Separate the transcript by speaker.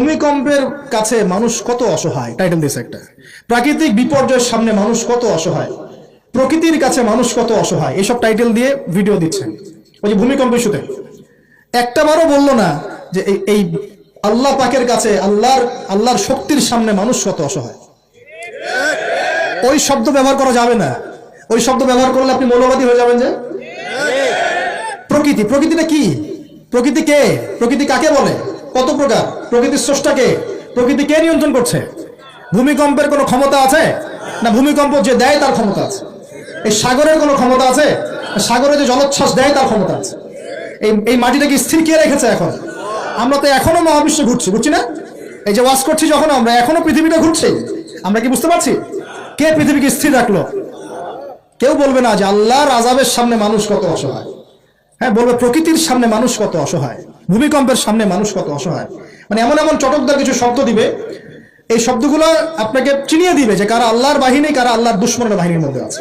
Speaker 1: ভূমিকম্পের কাছে মানুষ কত অসহায়, টাইটেল দিয়েছে একটা। প্রাকৃতিক বিপর্যয়ের সামনে মানুষ কত অসহায়, প্রকৃতির কাছে মানুষ কত অসহায়, এসব টাইটেল দিয়ে ভিডিও দিচ্ছেন। ওই যে ভূমিকম্প ইস্যুতে একটা বারও বললো না যে এই আল্লাহ পাকের কাছে, আল্লাহর শক্তির সামনে মানুষ কত অসহায়। ওই শব্দ ব্যবহার করা যাবে না। ওই শব্দ ব্যবহার করলে আপনি মৌলবাদী হয়ে যাবেন। যে প্রকৃতিটা কি? প্রকৃতি কে? প্রকৃতি কাকে বলে? কত প্রকার? প্রকৃতির স্রষ্টা কে? প্রকৃতি কে নিয়ন্ত্রণ করছে? ভূমিকম্পের কোনো ক্ষমতা আছে না? ভূমিকম্প যে দেয় তার ক্ষমতা আছে। এই সাগরের কোনো ক্ষমতা আছে? সাগরে যে জলোচ্ছ্বাস দেয় তার ক্ষমতা আছে। এই মাটিটাকে স্থির কে রেখেছে? এখন আমরা তো এখনো মহাবিশ্বে ঘুরছি না? এই যে ওয়াজ করছি যখন আমরা, এখনো পৃথিবীটা ঘুরছে। আমরা কি বুঝতে পারছি? কে পৃথিবীকে স্থির রাখলো? কেউ বলবে না যে আল্লাহর আযাবের সামনে মানুষ কত অসহায়। হ্যাঁ, বলবে প্রকৃতির সামনে মানুষ কত অসহায়, ভূমিকম্পের সামনে মানুষ কত অসহায়। মানে এমন এমন চটকদার কিছু শব্দ দিবে, এই শব্দগুলো আপনাকে চিনিয়ে দিবে যে কারা আল্লাহর বাহিনী, কারা আল্লাহর দুশমনের বাহিনীর মধ্যে আছে।